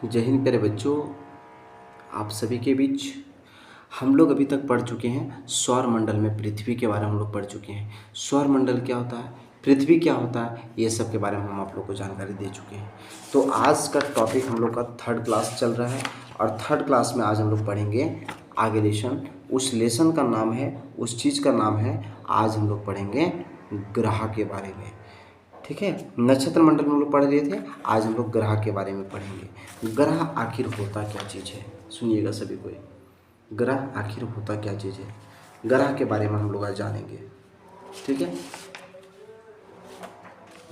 जय हिंद प्यारे बच्चों। आप सभी के बीच हम लोग अभी तक पढ़ चुके हैं सौर मंडल में पृथ्वी के बारे में हम लोग पढ़ चुके हैं। सौर मंडल क्या होता है, पृथ्वी क्या होता है, ये सब के बारे में हम आप लोग को जानकारी दे चुके हैं। तो आज का टॉपिक हम लोग का थर्ड क्लास चल रहा है और थर्ड क्लास में आज हम लोग पढ़ेंगे आगे लेसन। उस लेसन का नाम है, उस चीज़ का नाम है, आज हम लोग पढ़ेंगे ग्रह के बारे में। ठीक है, नक्षत्र मंडल में हम लोग पढ़ रहे थे, आज हम लोग ग्रह के बारे में पढ़ेंगे। ग्रह आखिर होता क्या चीज़ है, सुनिएगा सभी कोई। ग्रह आखिर होता क्या चीज़ है, ग्रह के बारे में हम लोग आज जानेंगे। ठीक है,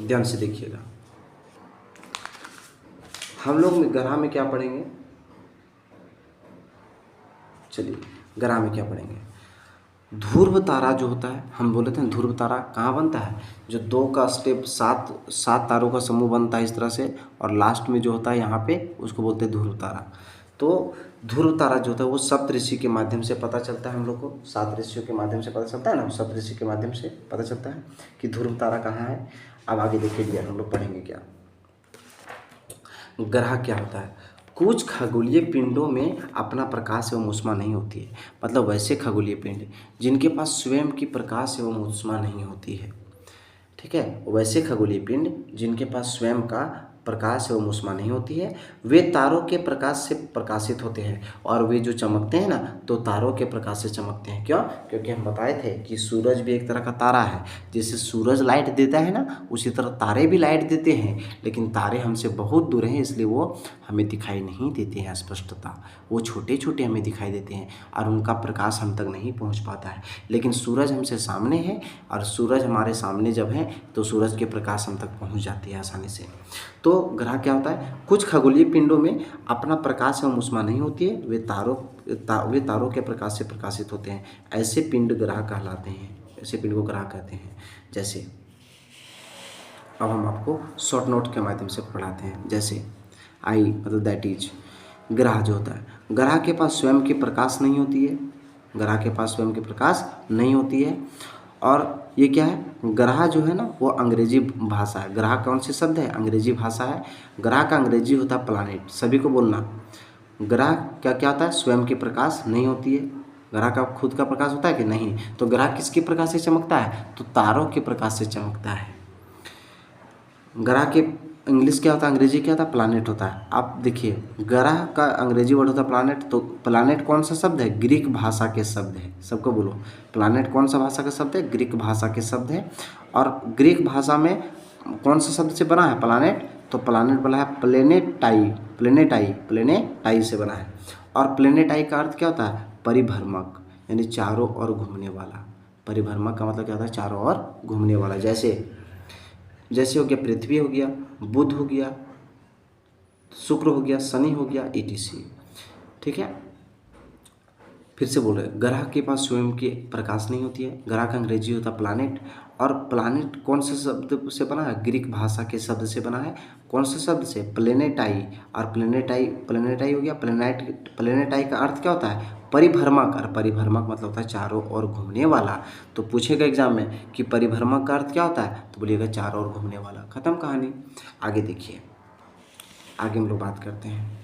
ध्यान से देखिएगा। हम लोग ग्रह में क्या पढ़ेंगे, चलिए ग्रह में क्या पढ़ेंगे। ध्रुव तारा जो होता है, हम बोले थे ध्रुव तारा कहाँ बनता है, जो दो का स्टेप सात तारों का समूह बनता है इस तरह से, और लास्ट में जो होता है यहाँ पे उसको बोलते हैं ध्रुव तारा। तो ध्रुव तारा जो होता है वो सप्तऋषि के माध्यम से पता चलता है हम लोग को, 7 ऋषियों के माध्यम से पता चलता है ना, सप्तऋषि के माध्यम से पता चलता है कि ध्रुव तारा कहाँ है। अब आगे देखिए डियर, हम लोग पढ़ेंगे क्या ग्रह क्या होता है। कुछ खगोलीय पिंडों में अपना प्रकाश एवं ऊष्मा नहीं होती है, मतलब वैसे खगोलीय पिंड जिनके पास स्वयं की प्रकाश एवं ऊष्मा नहीं होती है। ठीक है, वैसे खगोलीय पिंड जिनके पास स्वयं का प्रकाश एवं ऊष्मा नहीं होती है, वे तारों के प्रकाश से प्रकाशित होते हैं। और वे जो चमकते हैं ना, तो तारों के प्रकाश से चमकते हैं। क्यों? क्योंकि हम बताए थे कि सूरज भी एक तरह का तारा है। जैसे सूरज लाइट देता है ना, उसी तरह तारे भी लाइट देते हैं, लेकिन तारे हमसे बहुत दूर हैं, इसलिए वो हमें दिखाई नहीं देते हैं स्पष्टता। वो छोटे छोटे हमें दिखाई देते हैं और उनका प्रकाश हम तक नहीं पहुँच पाता है। लेकिन सूरज हमसे सामने है, और सूरज हमारे सामने जब है तो सूरज के प्रकाश हम तक पहुँच जाती है आसानी से। तो ग्रह क्या होता है, कुछ खगोलीय पिंडों में अपना प्रकाश एवं ऊष्मा नहीं होती है, वे तारों के प्रकाश से प्रकाशित होते हैं। ऐसे पिंड ग्रह कहलाते हैं, ऐसे पिंड को ग्रह कहते हैं। जैसे अब हम आपको शॉर्ट नोट के माध्यम से पढ़ाते हैं। जैसे आई मतलब दैट इज, ग्रह जो होता है, ग्रह के पास स्वयं की प्रकाश नहीं होती है, ग्रह के पास स्वयं की प्रकाश नहीं होती है। और ये क्या है, ग्रह जो है ना वो अंग्रेजी भाषा है। ग्रह कौन से शब्द है, अंग्रेजी भाषा है। ग्रह का अंग्रेजी होता है प्लानिट। सभी को बोलना, ग्रह क्या क्या होता है, स्वयं की प्रकाश नहीं होती है। ग्रह का खुद का प्रकाश होता है कि नहीं, तो ग्रह किसके प्रकाश से चमकता है, तो तारों के प्रकाश से चमकता है। ग्रह के इंग्लिश क्या होता है, अंग्रेजी क्या होता है, प्लानेट होता है। आप देखिए, ग्रह का अंग्रेजी वर्ड होता है प्लानेट। तो प्लानेट कौन सा शब्द है, ग्रीक भाषा के शब्द है। सबको बोलो, प्लानेट कौन सा भाषा का शब्द है, ग्रीक भाषा के शब्द है। और ग्रीक भाषा में कौन सा शब्द से बना है प्लानेट, तो प्लानेट बना है प्लेनेटाई, प्लेनेटाई से बना है। और प्लेनेटाई का अर्थ क्या होता है, परिभ्रमक, यानी चारों ओर घूमने वाला। परिभ्रमक का मतलब क्या होता है, चारों ओर घूमने वाला। जैसे हो गया पृथ्वी हो गया, बुध हो गया, शुक्र हो गया, शनि हो गया, etc। ठीक है, फिर से बोल रहे, ग्रह के पास स्वयं की प्रकाश नहीं होती है। ग्रह का अंग्रेजी होता है प्लानेट। और प्लानेट कौन से शब्द से बना है, ग्रीक भाषा के शब्द से बना है। कौन से शब्द से, प्लेनेटाई। और प्लेनेटाई हो गया, प्लेनेटाई का अर्थ क्या होता है, परिभ्रमक। और परिभ्रमक मतलब होता है चारों ओर घूमने वाला। तो पूछेगा एग्जाम में कि परिभ्रमक का अर्थ क्या होता है, तो बोलिएगा चारों ओर घूमने वाला। खत्म कहानी। आगे देखिए, आगे हम लोग बात करते हैं।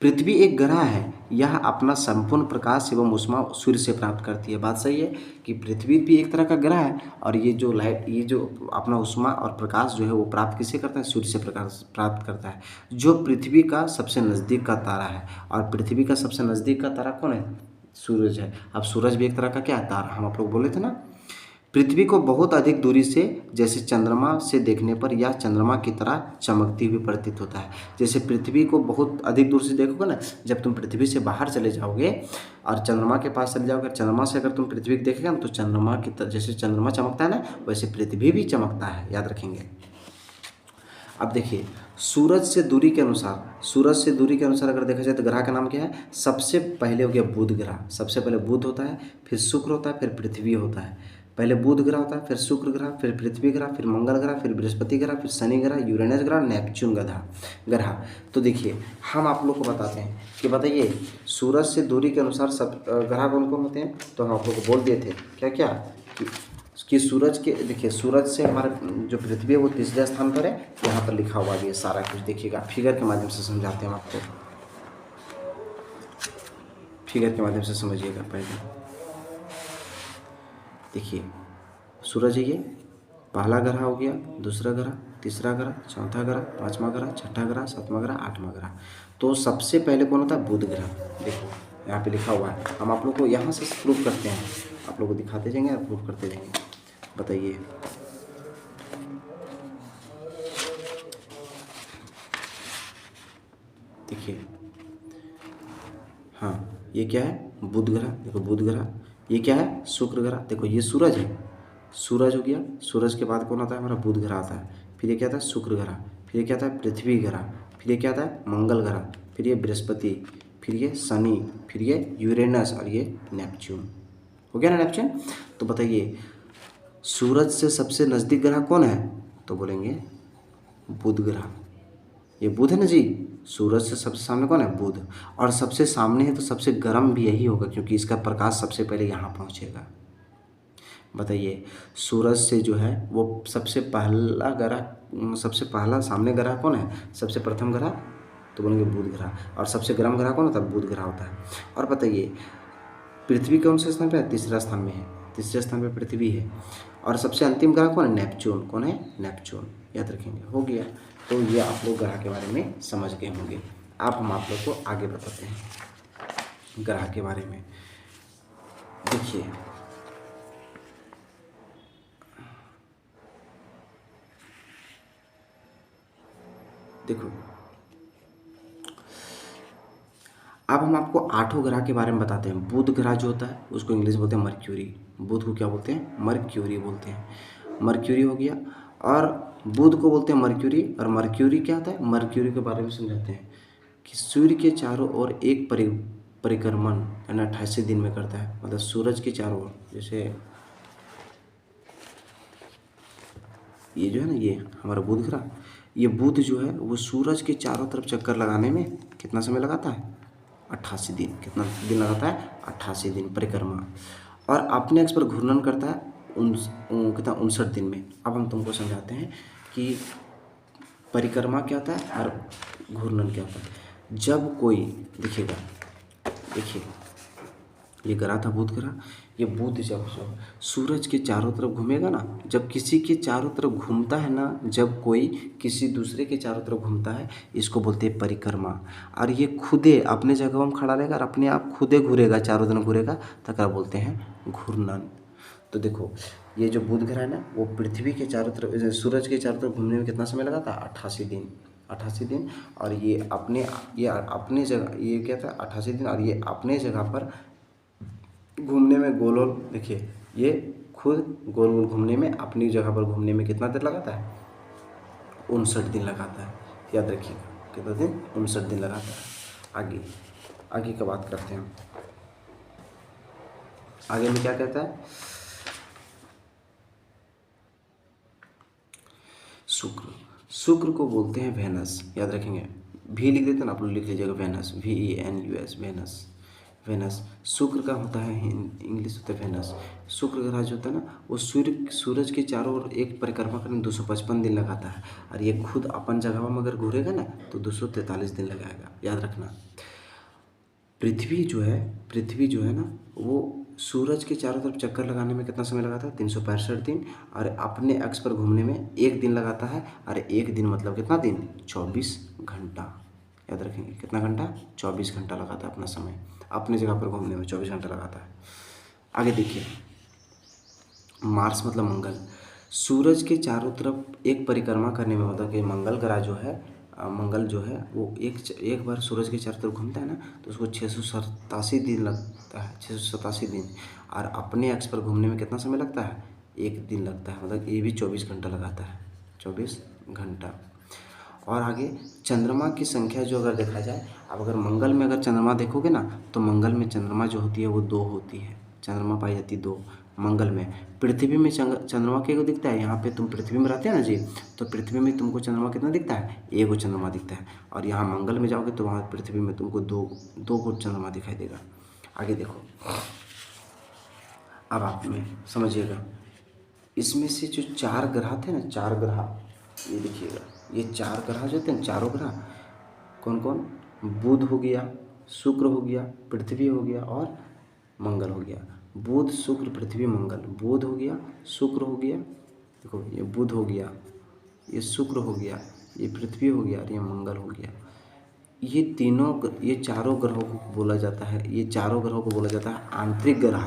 पृथ्वी एक ग्रह है, यह अपना संपूर्ण प्रकाश एवं ऊष्मा सूर्य से प्राप्त करती है। बात सही है कि पृथ्वी भी एक तरह का ग्रह है, और ये जो लाइट, ये जो अपना ऊष्मा और प्रकाश जो है वो प्राप्त किससे करता है, सूर्य से प्रकाश प्राप्त करता है, जो पृथ्वी का सबसे नज़दीक का तारा है। और पृथ्वी का सबसे नज़दीक का तारा कौन है, सूरज है। अब सूरज भी एक तरह का क्या है, तारा। हम आप लोग बोले थे ना, पृथ्वी को बहुत अधिक दूरी से, जैसे चंद्रमा से देखने पर यह चंद्रमा की तरह चमकती हुई प्रतीत होता है। जैसे पृथ्वी को बहुत अधिक दूर से देखोगे ना, जब तुम पृथ्वी से बाहर चले जाओगे और चंद्रमा के पास चले जाओगे, चंद्रमा से अगर तुम पृथ्वी को देखेगा ना, तो चंद्रमा की तरह, जैसे चंद्रमा चमकता है ना, वैसे पृथ्वी भी चमकता है, याद रखेंगे। अब देखिए, सूरज से दूरी के अनुसार अगर देखा जाए तो ग्रह का नाम क्या है, सबसे पहले हो गया बुध ग्रह। सबसे पहले बुध होता है, फिर शुक्र होता है, फिर पृथ्वी होता है। पहले बुध ग्रह होता है, फिर शुक्र ग्रह, फिर पृथ्वी ग्रह, फिर मंगल ग्रह, फिर बृहस्पति ग्रह, फिर शनि ग्रह, यूरेनस ग्रह, नेपच्यून ग्रह। तो देखिए, हम आप लोग को बताते हैं कि बताइए सूरज से दूरी के अनुसार सब ग्रह कौन कौन होते हैं। तो हम आप लोग को बोल दिए थे क्या क्या, कि कि सूरज के, देखिए सूरज से हमारा जो पृथ्वी है वो तीसरे स्थान पर है। यहाँ पर लिखा हुआ भी है सारा कुछ, देखिएगा फिगर के माध्यम से समझाते हैं हम आपको, फिगर के माध्यम से समझिएगा। पहले देखिए सूरज है, ये पहला ग्रह हो गया, दूसरा ग्रह, तीसरा ग्रह, चौथा ग्रह, पांचवा ग्रह, छठा ग्रह, सातवां ग्रह, आठवां ग्रह। तो सबसे पहले कौन होता है? बुध ग्रह। देखो यहाँ पे लिखा हुआ है, हम आप लोग को यहाँ से प्रूव करते हैं, आप लोग को दिखाते जाएंगे और प्रूव करते जाएंगे। बताइए, देखिए हाँ ये क्या है? बुध ग्रह। देखो बुध ग्रह, ये क्या है? शुक्र ग्रह। देखो ये सूरज है, सूरज हो गया, सूरज के बाद कौन आता है? हमारा बुध ग्रह आता है। फिर ये क्या आता है? शुक्र ग्रह। फिर ये क्या आता है? पृथ्वी ग्रह। फिर ये क्या आता है? मंगल ग्रह। फिर ये बृहस्पति, फिर ये शनि, फिर ये यूरेनस और ये नेपच्यून। हो गया ना नेपच्यून? तो बताइए सूरज से सबसे नज़दीक ग्रह कौन है? तो बोलेंगे बुध ग्रह। ये बुध है ना जी, सूरज से सबसे सामने कौन है? बुध। और सबसे सामने है तो सबसे गर्म भी यही होगा, क्योंकि इसका प्रकाश सबसे पहले यहाँ पहुँचेगा। बताइए सूरज से जो है वो सबसे पहला ग्रह, सबसे पहला सामने ग्रह कौन है? सबसे प्रथम ग्रह, तो बोलेंगे बुध ग्रह। और सबसे गर्म ग्रह कौन होता है? बुध ग्रह होता है। और बताइए पृथ्वी कौन से स्थान पे है? तीसरा स्थान में है, तीसरे स्थान पे पृथ्वी है। और सबसे अंतिम ग्रह कौन है? नेपच्यून। कौन है? नेपच्यून। याद रखेंगे, हो गया। तो ये आप लोग ग्रह के बारे में समझ गए होंगे। अब हम आप लोग को आगे बताते हैं ग्रह के बारे में। देखिए देखो अब हम आपको 8 ग्रह के बारे में बताते हैं। बुध ग्रह जो होता है उसको इंग्लिश बोलते हैं मर्क्यूरी। बुध को क्या बोलते हैं? मर्क्यूरी बोलते हैं। मर्क्यूरी हो गया, और बुध को बोलते हैं मर्क्यूरी। और मर्क्यूरी क्या होता है? मर्क्यूरी के बारे में समझाते हैं कि सूर्य के चारों ओर एक परिक्रमण यानी 88 दिन में करता है। मतलब सूरज के चारों ओर, जैसे ये जो है ना, ये हमारा बुध ग्रह, ये बुध जो है वो सूरज के चारों तरफ चक्कर लगाने में कितना समय लगाता है? 88 दिन। कितना दिन लगाता है? 88 दिन परिक्रमा। और अपने अक्ष पर घूर्णन करता है कितना? 59 दिन में। अब हम तुमको समझाते हैं कि परिक्रमा क्या होता है और घूर्णन क्या होता है। जब कोई, देखिएगा, देखिए ये ग्रह था बुध ग्रह। ये बुध जब सूरज के चारों तरफ घूमेगा ना, जब किसी के चारों तरफ घूमता है ना, जब कोई किसी दूसरे के चारों तरफ घूमता है, इसको बोलते हैं परिक्रमा। और ये खुदे अपने जगह में खड़ा रहेगा और अपने आप खुदे घूरेगा, चारों तरफ घूरेगा, तो क्या बोलते हैं? घूर्णन। तो देखो ये जो बुध ग्रह है ना, वो पृथ्वी के चारों तरफ, सूरज के चारों तरफ घूमने में कितना समय लगा था? 88 दिन। 88 दिन। और ये अपने जगह, ये क्या था? 88 दिन। और ये अपने जगह पर घूमने में गोल गोल, देखिए ये खुद गोल गोल घूमने में, अपनी जगह पर घूमने में कितना देर लगाता है? 59 दिन लगाता है। याद रखिएगा कितना दिन? 59 दिन लगाता है। आगे आगे का बात करते हैं हम। आगे में क्या कहता है? शुक्र। शुक्र को बोलते हैं वेनस। याद रखेंगे, भी लिख देते हैं ना, आप लोग लिख लीजिएगा वेनस, VENUS, वेनस। वेनस शुक्र का होता है, इंग्लिश होता है वेनस। शुक्र ग्रह जो होता है ना, वो सूरज के चारों ओर एक परिक्रमा करने में 255 दिन लगाता है। और ये खुद अपन जगह में अगर घूरेगा ना तो 243 दिन लगाएगा। याद रखना। पृथ्वी जो है ना, वो सूरज के चारों तरफ चक्कर लगाने में कितना समय लगाता है? 365 दिन। और अपने अक्ष पर घूमने में 1 दिन लगाता है। और 1 दिन मतलब कितना दिन? 24 घंटा। याद रखेंगे कितना घंटा? 24 घंटा लगाता है अपना समय, अपने जगह पर घूमने में 24 घंटा लगाता है। आगे देखिए, मार्स मतलब मंगल। सूरज के चारों तरफ एक परिक्रमा करने में, मतलब कि मंगल ग्रह जो है वो एक बार सूरज के चारों तरफ घूमता है ना, तो उसको 687 दिन लगता है। 687 दिन। और अपने अक्ष पर घूमने में कितना समय लगता है? 1 दिन लगता है। मतलब ये भी 24 घंटा लगाता है, 24 घंटा। और आगे चंद्रमा की संख्या जो अगर देखा जाए, अब अगर मंगल में अगर चंद्रमा देखोगे ना, तो मंगल में चंद्रमा जो होती है वो 2 होती है। चंद्रमा पाई जाती 2 मंगल में। पृथ्वी में चंद्रमा के दिखता है। यहाँ पे तुम पृथ्वी में रहते हैं ना जी, तो पृथ्वी में तुमको चंद्रमा कितना दिखता है? 1 चंद्रमा दिखता है। और यहाँ मंगल में जाओगे तो वहाँ पृथ्वी में तुमको 2 चंद्रमा दिखाई देगा। आगे देखो, अब आप में समझिएगा, इसमें से जो 4 ग्रह थे ना, 4 ग्रह, ये देखिएगा, ये 4 ग्रह जो थे ना, चारों ग्रह कौन कौन, बुध हो गया, शुक्र हो गया, पृथ्वी हो गया और मंगल हो गया। बुध शुक्र पृथ्वी मंगल, बुध हो गया, शुक्र हो गया, देखो ये बुध हो गया, ये शुक्र हो गया, ये पृथ्वी हो गया और ये मंगल हो गया। ये तीनों ये चारों ग्रहों को बोला जाता है, ये चारों ग्रहों को बोला जाता है आंतरिक ग्रह।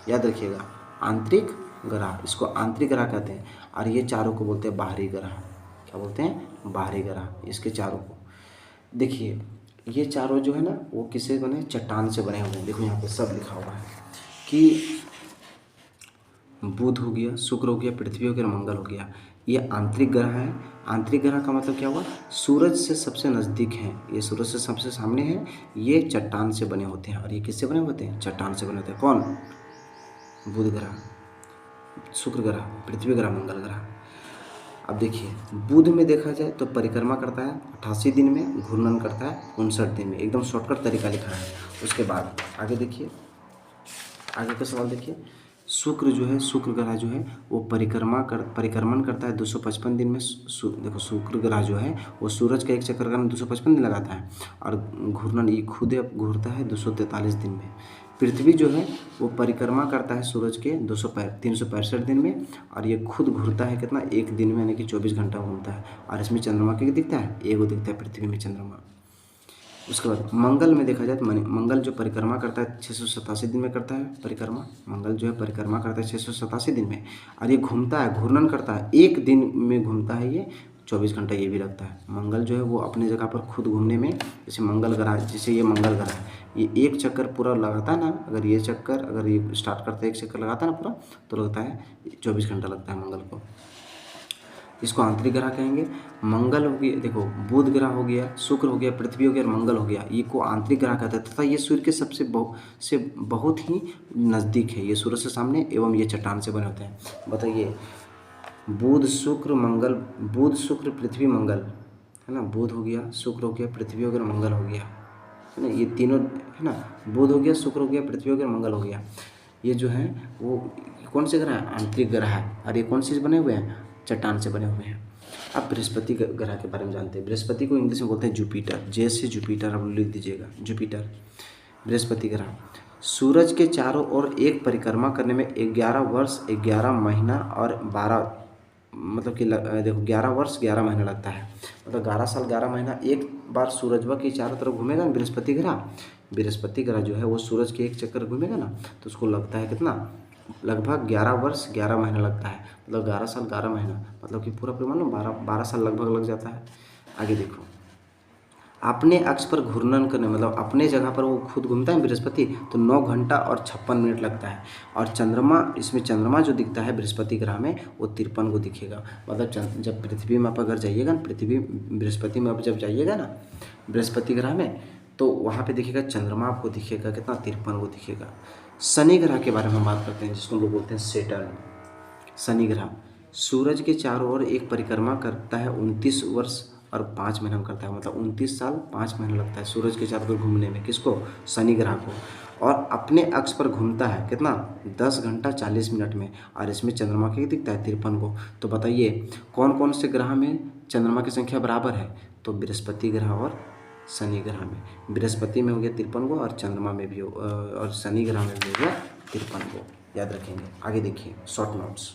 याद रखिएगा, आंतरिक ग्रह, इसको आंतरिक ग्रह कहते हैं। और ये चारों को बोलते हैं बाहरी ग्रह। क्या बोलते हैं? बाहरी ग्रह। इसके चारों को देखिए, ये चारों जो है ना, वो किससे बने? चट्टान से बने हुए हैं। देखो यहाँ पे सब लिखा हुआ है कि बुध हो गया, शुक्र हो गया, पृथ्वी हो गया, मंगल हो गया। ये आंतरिक ग्रह है। आंतरिक ग्रह का मतलब क्या हुआ? सूरज से सबसे नज़दीक हैं, ये सूरज से सबसे सामने हैं, ये चट्टान से बने होते हैं। और ये किससे बने होते हैं? चट्टान से बने होते हैं। कौन? बुध ग्रह, शुक्र ग्रह, पृथ्वी ग्रह, मंगल ग्रह। अब देखिए, बुध में देखा जाए तो परिक्रमा करता है 88 दिन में, घूर्णन करता है 59 दिन में। एकदम शॉर्टकट तरीका लिखा है। उसके बाद आगे देखिए, आगे का सवाल देखिए। शुक्र जो है, शुक्र ग्रह जो है वो परिक्रमण करता है 255 दिन में। देखो, शुक्र ग्रह जो है वो सूरज का एक चक्कर लगाने में 255 दिन लगाता है, और घूर्णन ये खुद घूरता है 243 दिन में। पृथ्वी जो है वो परिक्रमा करता है सूरज के 365 दिन में, और ये खुद घूरता है कितना? एक दिन में, यानी कि 24 घंटा घूमता है। और इसमें चंद्रमा क्या दिखता है? एगो दिखता है पृथ्वी में चंद्रमा। उसके बाद मंगल में देखा जाए तो मंगल जो परिक्रमा करता है 687 दिन में करता है परिक्रमा। मंगल जो है परिक्रमा करता है 687 दिन में, और ये घूमता है, घूर्णन करता है, एक दिन में घूमता है ये, 24 घंटा ये भी लगता है। मंगल जो है वो अपने जगह पर खुद घूमने में, जैसे मंगल ग्रह, जैसे ये मंगल ग्रह है, ये एक चक्कर पूरा लगाता है ना, अगर ये चक्कर, अगर ये स्टार्ट करता है, एक चक्कर लगाता है ना पूरा, तो लगता है 24 घंटा लगता है मंगल को। इसको आंतरिक ग्रह कहेंगे। मंगल हो गया, देखो बुध ग्रह हो गया, शुक्र हो गया, पृथ्वी हो गया और मंगल हो गया, ये को आंतरिक ग्रह कहते हैं, तथा ये सूर्य के से बहुत ही नज़दीक है। ये सूरज से सामने एवं ये चट्टान से बने होते हैं। बताइए, बुध शुक्र मंगल, बुध शुक्र पृथ्वी मंगल, है ना, बुध हो गया, शुक्र हो गया, पृथ्वी हो गया, मंगल हो गया, है ना, ये तीनों, है ना, बुध हो गया, शुक्र हो गया, पृथ्वी हो गया, मंगल हो गया। ये जो है वो कौन से ग्रह है? आंतरिक ग्रह है। और ये कौन चीज़ बने हुए हैं? चट्टान से बने हुए हैं। अब बृहस्पति ग्रह के बारे में जानते हैं। बृहस्पति को इंग्लिश में बोलते हैं जुपिटर, जे से जुपिटर आप लिख दीजिएगा, जुपिटर। बृहस्पति ग्रह सूरज के चारों ओर एक परिक्रमा करने में 11 वर्ष 11 महीना और 12, मतलब कि देखो 11 वर्ष 11 महीना लगता है, मतलब 11 साल 11 महीना एक बार सूरजवा के चारों तरफ घूमेगा ना बृहस्पति ग्रह। बृहस्पति ग्रह जो है वो सूरज के एक चक्कर घूमेगा ना, तो उसको लगता है कितना? लगभग 11 वर्ष 11 महीना लगता है, मतलब 11 साल 11 महीना, मतलब कि पूरा मान लो 12 साल लगभग लग जाता है। आगे देखो, अपने अक्ष पर घूर्णन करने, मतलब अपने जगह पर वो खुद घूमता है बृहस्पति, तो 9 घंटा और 56 मिनट लगता है। और चंद्रमा, इसमें चंद्रमा जो दिखता है बृहस्पति ग्रह में वो 53 को दिखेगा। मतलब जब पृथ्वी में आप अगर जाइएगा ना, बृहस्पति में आप जब जाइएगा ना बृहस्पति ग्रह में, तो वहाँ पे दिखेगा चंद्रमा आपको दिखेगा कितना? 53 को दिखेगा। शनि ग्रह के बारे में हम बात करते हैं, जिसको लोग बोलते हैं सेटर्न। शनि ग्रह सूरज के चारों ओर एक परिक्रमा करता है 29 वर्ष और 5 महीना में करता है, मतलब 29 साल 5 महीना लगता है सूरज के चारों ओर घूमने में। किसको? शनि ग्रह को। और अपने अक्ष पर घूमता है कितना? 10 घंटा 40 मिनट में। और इसमें चंद्रमा क्या दिखता है? 53 को। तो बताइए कौन कौन से ग्रह में चंद्रमा की संख्या बराबर है? तो बृहस्पति ग्रह और शनि ग्रह में। बृहस्पति में हो गया 53 को, और चंद्रमा में भी और शनि ग्रह में भी हो गया 53 को। याद रखेंगे। आगे देखिए, शॉर्ट नोट्स।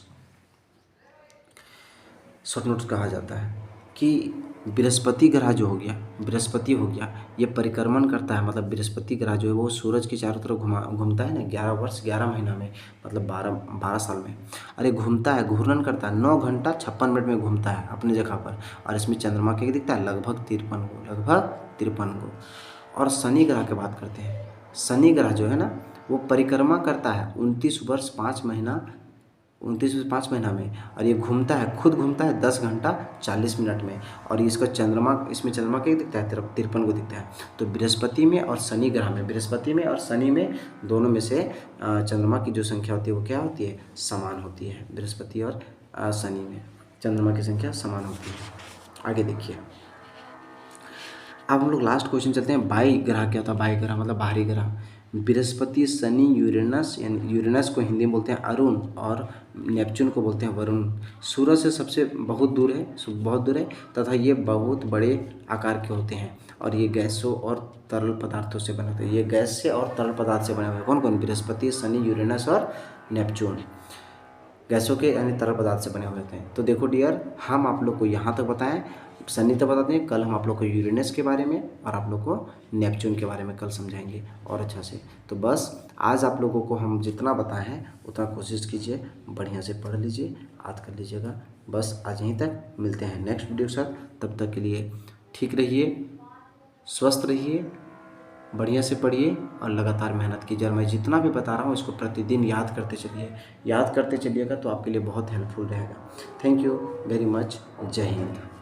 शॉर्ट नोट्स कहा जाता है कि बृहस्पति ग्रह जो हो गया, बृहस्पति हो गया, ये परिक्रमण करता है, मतलब बृहस्पति ग्रह जो है वो सूरज की चारों तरफ घूमता है ना 11 वर्ष 11 महीना में, मतलब 12 साल में। अरे घूमता है, घूर्णन करता है, 9 घंटा 56 मिनट में घूमता है अपनी जगह पर। और इसमें चंद्रमा क्या दिखता है? लगभग 53 को, लगभग 53 को। और शनि ग्रह की बात करते हैं। शनि ग्रह जो है ना वो परिक्रमा करता है 29 वर्ष 5 महीना, 29 महीना में। और ये घूमता है, खुद घूमता है 10 घंटा 40 मिनट में। और इसका चंद्रमा, इसमें चंद्रमा क्या दिखता है? 53 को दिखता है। तो बृहस्पति में और शनि ग्रह में, बृहस्पति में और शनि में दोनों में से चंद्रमा की जो संख्या होती है वो क्या होती है? समान होती है। बृहस्पति और शनि में चंद्रमा की संख्या समान होती है। आगे देखिए, अब हम लोग लास्ट क्वेश्चन चलते हैं। बाह्य ग्रह क्या होता है? बाह्य ग्रह मतलब बाहरी ग्रह। बृहस्पति, शनि, यूरेनस, यानी यूरेनस को हिंदी में बोलते हैं अरुण और नेपच्यून को बोलते हैं वरुण। सूरज से सबसे बहुत दूर है तथा ये बहुत बड़े आकार के होते हैं और ये गैसों और तरल पदार्थों से बने होते हैं। ये गैस से और तरल पदार्थ से बने हुए हैं। कौन कौन? बृहस्पति, शनि, यूरेनस और नेपच्यून गैसों के यानी तरल पदार्थ से बने हुए होते हैं। तो देखो डियर, हम आप लोग को यहाँ तक बताएं, शनि तक बताते हैं। कल हम आप लोग को यूरेनस के बारे में और आप लोग को नेपच्यून के बारे में कल समझाएंगे और अच्छा से। तो बस आज आप लोगों को हम जितना बताए हैं उतना कोशिश कीजिए, बढ़िया से पढ़ लीजिए, याद कर लीजिएगा। बस आज यहीं तक, मिलते हैं नेक्स्ट वीडियो के साथ। तब तक के लिए ठीक रहिए, स्वस्थ रहिए, बढ़िया से पढ़िए और लगातार मेहनत कीजिए। और मैं जितना भी बता रहा हूँ इसको प्रतिदिन याद करते चलिए। याद करते चलिएगा तो आपके लिए बहुत हेल्पफुल रहेगा। Thank you very much. जय हिंद।